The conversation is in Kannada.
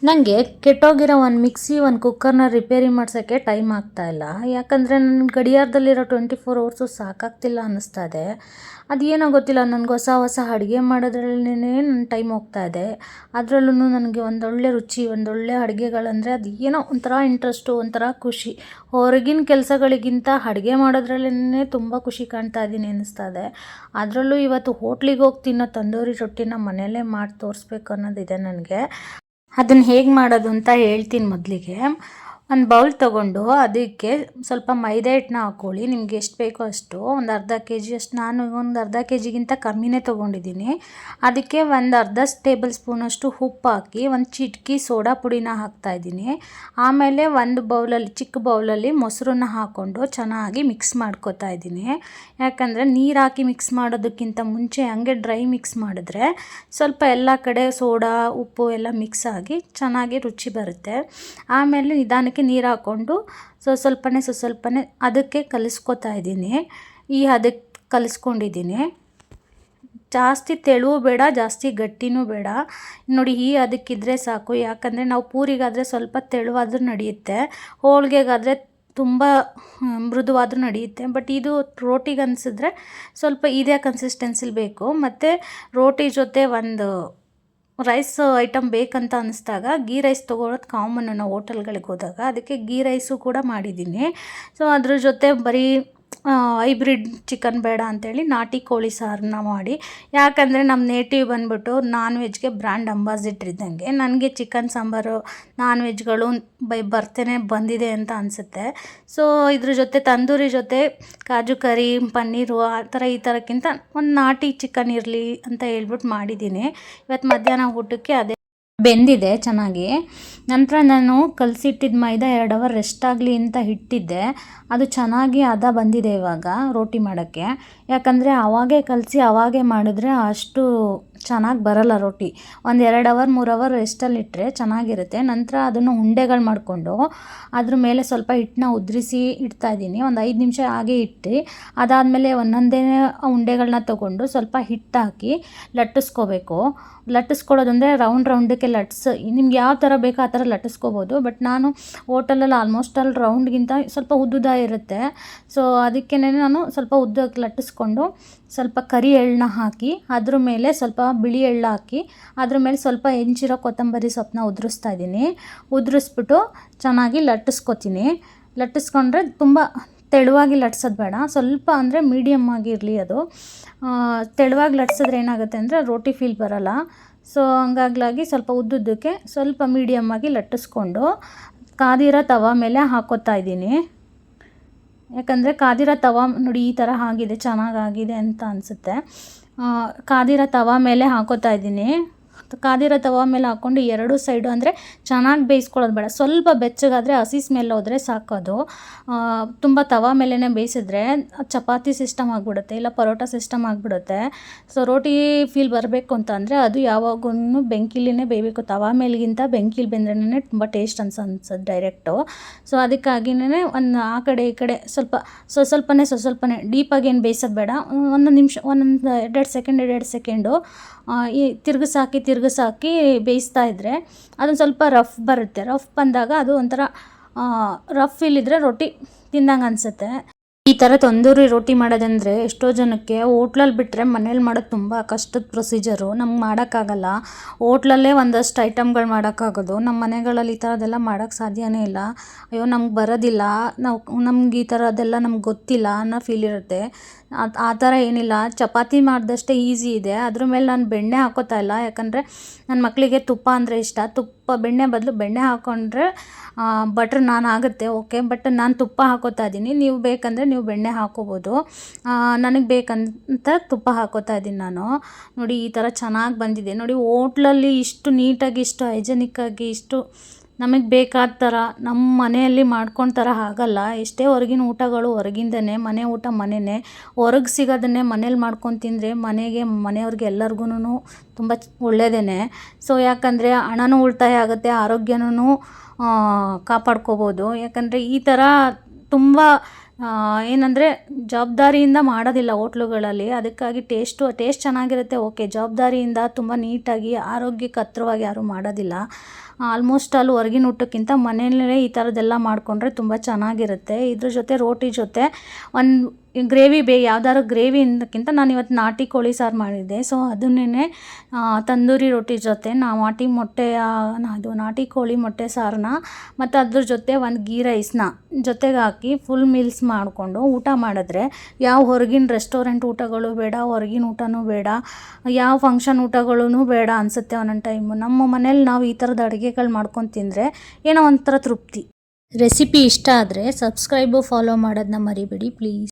ನನಗೆ ಕೆಟ್ಟೋಗಿರೋ ಒಂದು ಮಿಕ್ಸಿ ಒಂದು ಕುಕ್ಕರ್ನ ರಿಪೇರಿ ಮಾಡ್ಸೋಕ್ಕೆ ಟೈಮ್ ಆಗ್ತಾಯಿಲ್ಲ. ಯಾಕಂದರೆ ನನ್ನ ಗಡಿಯಾರದಲ್ಲಿರೋ 24 ಅವರ್ಸು ಸಾಕಾಗ್ತಿಲ್ಲ ಅನ್ನಿಸ್ತಾ ಇದೆ. ಅದು ಏನೋ ಗೊತ್ತಿಲ್ಲ, ನನಗೆ ಹೊಸ ಹೊಸ ಅಡುಗೆ ಮಾಡೋದ್ರಲ್ಲೇ ನನ್ನ ಟೈಮ್ ಹೋಗ್ತಾ ಇದೆ. ಅದರಲ್ಲೂ ನನಗೆ ಒಂದೊಳ್ಳೆ ರುಚಿ, ಒಂದೊಳ್ಳೆ ಅಡುಗೆಗಳಂದರೆ ಅದು ಏನೋ ಒಂಥರ ಇಂಟ್ರೆಸ್ಟು, ಒಂಥರ ಖುಷಿ. ಹೊರಗಿನ ಕೆಲಸಗಳಿಗಿಂತ ಅಡುಗೆ ಮಾಡೋದ್ರಲ್ಲೇ ತುಂಬ ಖುಷಿ ಕಾಣ್ತಾ ಇದ್ದೀನಿ ಅನ್ನಿಸ್ತಾ ಇದೆ. ಅದರಲ್ಲೂ ಇವತ್ತು ಹೋಟ್ಲಿಗೆ ಹೋಗಿ ತಿನ್ನೋ ತಂದೂರಿ ರೊಟ್ಟಿನ ಮನೆಯಲ್ಲೇ ಮಾಡಿ ತೋರಿಸ್ಬೇಕು ಅನ್ನೋದಿದೆ ನನಗೆ. ಅದನ್ನು ಹೇಗೆ ಮಾಡೋದು ಅಂತ ಹೇಳ್ತೀನಿ. ಮೊದಲಿಗೆ ಒಂದು ಬೌಲ್ ತೊಗೊಂಡು ಅದಕ್ಕೆ ಸ್ವಲ್ಪ ಮೈದಾ ಹಿಟ್ಟನ್ನ ಹಾಕ್ಕೊಳ್ಳಿ. ನಿಮ್ಗೆ ಎಷ್ಟು ಬೇಕೋ ಅಷ್ಟು, ಒಂದು ಅರ್ಧ ಕೆ ಜಿ ಅಷ್ಟು. ನಾನು ಒಂದು ಅರ್ಧ ಕೆ ಜಿಗಿಂತ ಕಮ್ಮಿನೇ ತೊಗೊಂಡಿದ್ದೀನಿ. ಅದಕ್ಕೆ ಒಂದು ಅರ್ಧ ಟೇಬಲ್ ಸ್ಪೂನಷ್ಟು ಉಪ್ಪು ಹಾಕಿ, ಒಂದು ಚಿಟಿಕೆ ಸೋಡಾ ಪುಡಿನ ಹಾಕ್ತಾಯಿದ್ದೀನಿ. ಆಮೇಲೆ ಒಂದು ಬೌಲಲ್ಲಿ, ಚಿಕ್ಕ ಬೌಲಲ್ಲಿ ಮೊಸರನ್ನ ಹಾಕ್ಕೊಂಡು ಚೆನ್ನಾಗಿ ಮಿಕ್ಸ್ ಮಾಡ್ಕೊತಾ ಇದ್ದೀನಿ. ಯಾಕಂದರೆ ನೀರು ಹಾಕಿ ಮಿಕ್ಸ್ ಮಾಡೋದಕ್ಕಿಂತ ಮುಂಚೆ ಹಂಗೆ ಡ್ರೈ ಮಿಕ್ಸ್ ಮಾಡಿದ್ರೆ ಸ್ವಲ್ಪ ಎಲ್ಲ ಕಡೆ ಸೋಡಾ ಉಪ್ಪು ಎಲ್ಲ ಮಿಕ್ಸ್ ಆಗಿ ಚೆನ್ನಾಗಿ ರುಚಿ ಬರುತ್ತೆ. ಆಮೇಲೆ ನಿಧಾನಕ್ಕೆ ನೀರು ಹಾಕ್ಕೊಂಡು ಸ್ವಲ್ಪನೇ ಅದಕ್ಕೆ ಕಲಿಸ್ಕೊತಾ ಇದ್ದೀನಿ. ಅದಕ್ಕೆ ಕಲಿಸ್ಕೊಂಡಿದ್ದೀನಿ. ಜಾಸ್ತಿ ತೆಳುವು ಬೇಡ, ಜಾಸ್ತಿ ಗಟ್ಟಿನೂ ಬೇಡ. ನೋಡಿ, ಅದಕ್ಕಿದ್ರೆ ಸಾಕು. ಯಾಕಂದರೆ ನಾವು ಪೂರಿಗಾದರೆ ಸ್ವಲ್ಪ ತೆಳುವಾದರೂ ನಡೆಯುತ್ತೆ, ಹೋಳಿಗೆಗಾದರೆ ತುಂಬ ಮೃದುವಾದರೂ ನಡೆಯುತ್ತೆ. ಬಟ್ ಇದು ರೋಟಿಗೆ ಅನಿಸಿದ್ರೆ ಸ್ವಲ್ಪ ಇದೇ ಕನ್ಸಿಸ್ಟೆನ್ಸಿಲಿ ಬೇಕು. ಮತ್ತು ರೋಟಿ ಜೊತೆ ಒಂದು ರೈಸ್ ಐಟಮ್ ಬೇಕಂತ ಅನ್ನಿಸ್ದಾಗ ಗೀ ರೈಸ್ ತೊಗೊಳೋದು ಕಾಮನ್ನು ನಾವು ಹೋಟೆಲ್ಗಳಿಗೆ ಹೋದಾಗ. ಅದಕ್ಕೆ ಗೀ ರೈಸು ಕೂಡ ಮಾಡಿದ್ದೀನಿ. ಸೊ ಅದ್ರ ಜೊತೆ ಬರೀ ಹೈಬ್ರಿಡ್ ಚಿಕನ್ ಬೇಡ ಅಂಥೇಳಿ ನಾಟಿ ಕೋಳಿ ಸಾರನ್ನ ಮಾಡಿ. ಯಾಕಂದರೆ ನಮ್ಮ ನೇಟಿವ್ ಬಂದ್ಬಿಟ್ಟು ನಾನ್ ವೆಜ್ಗೆ ಬ್ರ್ಯಾಂಡ್ ಅಂಬಾಸಿಡರ್ ಇದ್ದಂಗೆ. ನನಗೆ ಚಿಕನ್ ಸಾಂಬಾರು, ನಾನ್ ವೆಜ್ಗಳು ಬರ್ತೇನೆ ಬಂದಿದೆ ಅಂತ ಅನಿಸುತ್ತೆ. ಸೊ ಇದ್ರ ಜೊತೆ ತಂದೂರಿ ಜೊತೆ ಕಾಜು ಕರಿ, ಪನ್ನೀರು ಈ ಥರಕ್ಕಿಂತ ಒಂದು ನಾಟಿ ಚಿಕನ್ ಇರಲಿ ಅಂತ ಹೇಳ್ಬಿಟ್ಟು ಮಾಡಿದ್ದೀನಿ. ಇವತ್ತು ಮಧ್ಯಾಹ್ನ ಊಟಕ್ಕೆ ಅದೇ ಬೆಂದಿದೆ ಚೆನ್ನಾಗಿ. ನಂತರ ನಾನು ಕಲಸಿಟ್ಟಿದ್ದ ಮೈದಾ 2 ಅವರ್ ರೆಸ್ಟ್ ಆಗಲಿ ಅಂತ ಇಟ್ಟಿದ್ದೆ. ಅದು ಚೆನ್ನಾಗಿ ಹದ ಬಂದಿದೆ ಇವಾಗ ರೋಟಿ ಮಾಡೋಕ್ಕೆ. ಯಾಕಂದರೆ ಅವಾಗೇ ಕಲಸಿ ಅವಾಗೇ ಮಾಡಿದ್ರೆ ಅಷ್ಟು ಚೆನ್ನಾಗಿ ಬರೋಲ್ಲ ರೋಟಿ. ಒಂದು 2 ಅವರ್ 3 ಅವರ್ ರೆಸ್ಟಲ್ಲಿಟ್ಟರೆ ಚೆನ್ನಾಗಿರುತ್ತೆ. ನಂತರ ಅದನ್ನು ಉಂಡೆಗಳು ಮಾಡಿಕೊಂಡು ಅದ್ರ ಮೇಲೆ ಸ್ವಲ್ಪ ಹಿಟ್ಟನ್ನ ಉದುರಿಸಿ ಇಡ್ತಾಯಿದ್ದೀನಿ. ಒಂದು 5 ನಿಮಿಷ ಹಾಗೆ ಇಟ್ಟು ಅದಾದಮೇಲೆ ಒಂದೊಂದೇ ಉಂಡೆಗಳನ್ನ ತೊಗೊಂಡು ಸ್ವಲ್ಪ ಹಿಟ್ಟು ಹಾಕಿ ಲಟ್ಟಿಸ್ಕೋಬೇಕು. ಲಟ್ಟಿಸ್ಕೊಳ್ಳೋದಂದರೆ ರೌಂಡಕ್ಕೆ ನಿಮ್ಗೆ ಯಾವ ಥರ ಬೇಕೋ ಆ ಥರ ಲಟ್ಟಿಸ್ಕೋಬೋದು. ಬಟ್ ನಾನು ಹೋಟೆಲಲ್ಲಿ ಆಲ್ಮೋಸ್ಟ್ ಅಲ್ಲಿ ರೌಂಡ್ಗಿಂತ ಸ್ವಲ್ಪ ಉದ್ದುದ ಇರುತ್ತೆ. ಸೊ ಅದಕ್ಕೇ ನಾನು ಸ್ವಲ್ಪ ಉದ್ದಕ್ಕೆ ಲಟ್ಟಿಸ್ಕೊಂಡು ಸ್ವಲ್ಪ ಕರಿ ಎಳ್ಳನ್ನ ಹಾಕಿ, ಅದ್ರ ಮೇಲೆ ಸ್ವಲ್ಪ ಬಿಳಿ ಎಳ್ಳು ಹಾಕಿ, ಅದ್ರ ಮೇಲೆ ಸ್ವಲ್ಪ ಹೆಂಚಿರೋ ಕೊತ್ತಂಬರಿ ಸೊಪ್ಪನ್ನ ಉದುರಿಸ್ತಾ ಇದ್ದೀನಿ. ಉದುರಿಸ್ಬಿಟ್ಟು ಚೆನ್ನಾಗಿ ಲಟ್ಟಿಸ್ಕೊತೀನಿ. ಲಟ್ಟಿಸ್ಕೊಂಡ್ರೆ ತುಂಬ ತೆಳುವಾಗಿ ಲಟ್ಸೋದು ಬೇಡ, ಸ್ವಲ್ಪ ಅಂದರೆ ಮೀಡಿಯಮ್ ಆಗಿರಲಿ. ಅದು ತೆಳುವಾಗಿ ಲಟ್ಸಿದ್ರೆ ಏನಾಗುತ್ತೆ ಅಂದರೆ ರೋಟಿ ಫೀಲ್ ಬರೋಲ್ಲ. ಸೊ ಹಂಗಾಗ್ಲಾಗಿ ಸ್ವಲ್ಪ ಉದ್ದುದ್ದಕ್ಕೆ ಸ್ವಲ್ಪ ಮೀಡಿಯಮ್ಮಾಗಿ ಲಟ್ಟಿಸ್ಕೊಂಡು ಕಾದಿರೋ ತವ ಮೇಲೆ ಹಾಕ್ಕೋತಾ ಇದ್ದೀನಿ. ಯಾಕಂದರೆ ಕಾದಿರೋ ತವ ನೋಡಿ ಈ ಥರ ಆಗಿದೆ, ಚೆನ್ನಾಗಾಗಿದೆ ಅಂತ ಅನಿಸುತ್ತೆ. ಕಾದಿರೋ ತವ ಮೇಲೆ ಹಾಕ್ಕೋತಾ ಇದ್ದೀನಿ. ಕಾದಿರೋ ತವ ಮೇಲೆ ಹಾಕ್ಕೊಂಡು 2 ಸೈಡು ಅಂದರೆ ಚೆನ್ನಾಗಿ ಬೇಯಿಸ್ಕೊಳ್ಳೋದು ಬೇಡ, ಸ್ವಲ್ಪ ಬೆಚ್ಚಗಾದರೆ ಹಸಿ ಸ್ಮೆಲ್ ಹೋದರೆ ಸಾಕೋದು. ತುಂಬ ತವ ಮೇಲೇ ಬೇಯಿಸಿದ್ರೆ ಚಪಾತಿ ಸಿಸ್ಟಮ್ ಆಗಿಬಿಡುತ್ತೆ, ಇಲ್ಲ ಪರೋಟ ಸಿಸ್ಟಮ್ ಆಗಿಬಿಡುತ್ತೆ. ಸೊ ರೋಟಿ ಫೀಲ್ ಬರಬೇಕು ಅಂತ ಅಂದರೆ ಅದು ಯಾವಾಗೂ ಬೆಂಕಿಲಿನೇ ಬೇಯಬೇಕು. ತವ ಮೇಲಿಗಿಂತ ಬೆಂಕಿಲಿ ಬೆಂದ್ರೇ ತುಂಬ ಟೇಸ್ಟ್ ಅನ್ಸೋದು ಡೈರೆಕ್ಟು. ಸೊ ಅದಕ್ಕಾಗಿಯೇ ಒಂದು ಆ ಕಡೆ ಈ ಕಡೆ ಸ್ವಲ್ಪನೇ ಡೀಪಾಗಿ ಏನು ಬೇಯಿಸೋದು ಬೇಡ. ಒಂದೊಂದು ನಿಮಿಷ, 2 ಸೆಕೆಂಡು ಈ ತಿರ್ಗಿಸಾಕಿ ಬೇಯಿಸ್ತಾ ಇದ್ದರೆ ಅದೊಂದು ಸ್ವಲ್ಪ ರಫ್ ಬರುತ್ತೆ. ರಫ್ ಬಂದಾಗ ಅದು ಒಂಥರ ರಫ್ ಇಲ್ಲಿದ್ರೆ ರೊಟ್ಟಿ ತಿಂದಂಗೆ ಅನಿಸುತ್ತೆ. ಈ ಥರ ತಂದೂರಿ ರೋಟಿ ಮಾಡೋದಂದರೆ ಎಷ್ಟೋ ಜನಕ್ಕೆ ಹೋಟ್ಲಲ್ಲಿ ಬಿಟ್ಟರೆ ಮನೇಲಿ ಮಾಡೋದು ತುಂಬ ಕಷ್ಟದ ಪ್ರೊಸೀಜರು. ನಮ್ಗೆ ಮಾಡೋಕ್ಕಾಗಲ್ಲ. ಹೋಟ್ಲಲ್ಲೇ ಒಂದಷ್ಟು ಐಟಮ್ಗಳು ಮಾಡೋಕ್ಕಾಗೋದು. ನಮ್ಮ ಮನೆಗಳಲ್ಲಿ ಈ ಥರದ್ದೆಲ್ಲ ಮಾಡೋಕ್ಕೆ ಸಾಧ್ಯನೇ ಇಲ್ಲ. ಅಯ್ಯೋ ನಮ್ಗೆ ಬರೋದಿಲ್ಲ, ನಮ್ಗೆ ಈ ಥರದ್ದೆಲ್ಲ ನಮ್ಗೆ ಗೊತ್ತಿಲ್ಲ ಅನ್ನೋ ಫೀಲ್ ಇರುತ್ತೆ. ಆ ಥರ ಏನಿಲ್ಲ, ಚಪಾತಿ ಮಾಡಿದಷ್ಟೇ ಈಸಿ ಇದೆ. ಅದ್ರ ಮೇಲೆ ನಾನು ಬೆಣ್ಣೆ ಹಾಕೋತಾ ಇಲ್ಲ. ಯಾಕಂದರೆ ನನ್ನ ಮಕ್ಕಳಿಗೆ ತುಪ್ಪ ಅಂದರೆ ಇಷ್ಟ. ಬೆಣ್ಣೆ ಬದಲು ಬೆಣ್ಣೆ ಹಾಕ್ಕೊಂಡ್ರೆ ಬಟ್ರ್ ನಾನ್ ಆಗುತ್ತೆ, ಓಕೆ. ಬಟ್ ನಾನು ತುಪ್ಪ ಹಾಕೋತಾ ಇದ್ದೀನಿ. ನೀವು ಬೇಕಂದರೆ ನೀವು ಬೆಣ್ಣೆ ಹಾಕೋಬೋದು. ನನಗೆ ಬೇಕಂತ ತುಪ್ಪ ಹಾಕೋತಾ ಇದ್ದೀನಿ ನಾನು. ನೋಡಿ ಈ ಥರ ಚೆನ್ನಾಗಿ ಬಂದಿದೆ. ನೋಡಿ, ಹೋಟ್ಲಲ್ಲಿ ಇಷ್ಟು ನೀಟಾಗಿ, ಇಷ್ಟು ಹೈಜೆನಿಕ್ಕಾಗಿ, ಇಷ್ಟು ನಮಗೆ ಬೇಕಾದ ಥರ ನಮ್ಮ ಮನೆಯಲ್ಲಿ ಮಾಡ್ಕೊಂಡು ಥರ ಆಗಲ್ಲ. ಎಷ್ಟೇ ಹೊರಗಿನ ಊಟಗಳು ಹೊರಗಿಂದನೇ, ಮನೆ ಊಟ ಮನೆಯೇ. ಹೊರಗೆ ಸಿಗೋದನ್ನೇ ಮನೇಲಿ ಮಾಡ್ಕೊಂಡು ತಿಂದರೆ ಮನೆಯವ್ರಿಗೆ ಎಲ್ಲರಿಗೂ ತುಂಬ ಒಳ್ಳೆಯದೇ. ಸೊ ಯಾಕಂದರೆ ಹಣನೂ ಉಳಿತಾಯ ಆಗುತ್ತೆ, ಆರೋಗ್ಯನೂ ಕಾಪಾಡ್ಕೋಬೋದು. ಯಾಕಂದರೆ ಈ ಥರ ತುಂಬ ಏನಂದರೆ ಜವಾಬ್ದಾರಿಯಿಂದ ಮಾಡೋದಿಲ್ಲ ಹೋಟ್ಲುಗಳಲ್ಲಿ. ಅದಕ್ಕಾಗಿ ಟೇಸ್ಟ್ ಚೆನ್ನಾಗಿರುತ್ತೆ, ಓಕೆ. ಜವಾಬ್ದಾರಿಯಿಂದ ತುಂಬ ನೀಟಾಗಿ ಆರೋಗ್ಯಕ್ಕೆ ಹತ್ರವಾಗಿ ಯಾರೂ ಮಾಡೋದಿಲ್ಲ. ಆಲ್ಮೋಸ್ಟ್ ಅಲ್ಲಿ ಹೊರಗಿನ ಊಟಕ್ಕಿಂತ ಮನೆಯಲ್ಲೇ ಈ ಥರದ್ದೆಲ್ಲ ಮಾಡಿಕೊಂಡ್ರೆ ತುಂಬ ಚೆನ್ನಾಗಿರುತ್ತೆ. ಇದ್ರ ಜೊತೆ ರೋಟಿ ಜೊತೆ ಒಂದು ಗ್ರೇವಿ ಯಾವ್ದಾದ್ರು ಗ್ರೇವಿ ಅನ್ನೋಕ್ಕಿಂತ ನಾನು ಇವತ್ತು ನಾಟಿ ಕೋಳಿ ಸಾರು ಮಾಡಿದ್ದೆ. ಸೊ ಅದನ್ನೇ ತಂದೂರಿ ರೋಟಿ ಜೊತೆ ಅದು ನಾಟಿ ಕೋಳಿ ಮೊಟ್ಟೆ ಸಾರನ್ನ ಮತ್ತು ಅದ್ರ ಜೊತೆ ಒಂದು ಗೀ ರೈಸ್ನ ಜೊತೆಗೆ ಹಾಕಿ ಫುಲ್ ಮೀಲ್ಸ್ ಮಾಡಿಕೊಂಡು ಊಟ ಮಾಡಿದ್ರೆ ಯಾವ ಹೊರಗಿನ ರೆಸ್ಟೋರೆಂಟ್ ಊಟಗಳು ಬೇಡ, ಹೊರಗಿನ ಊಟನೂ ಬೇಡ, ಯಾವ ಫಂಕ್ಷನ್ ಊಟಗಳೂ ಬೇಡ ಅನಿಸುತ್ತೆ ಒಂದೊಂದು ಟೈಮು. ನಮ್ಮ ಮನೇಲಿ ನಾವು ಈ ಥರದ ಅಡುಗೆಗಳು ಮಾಡ್ಕೊಂಡು ತಿಂದರೆ ಏನೋ ಒಂಥರ ತೃಪ್ತಿ. ರೆಸಿಪಿ ಇಷ್ಟ ಆದರೆ ಸಬ್ಸ್ಕ್ರೈಬು ಫಾಲೋ ಮಾಡೋದನ್ನ ಮರಿಬೇಡಿ ಪ್ಲೀಸ್.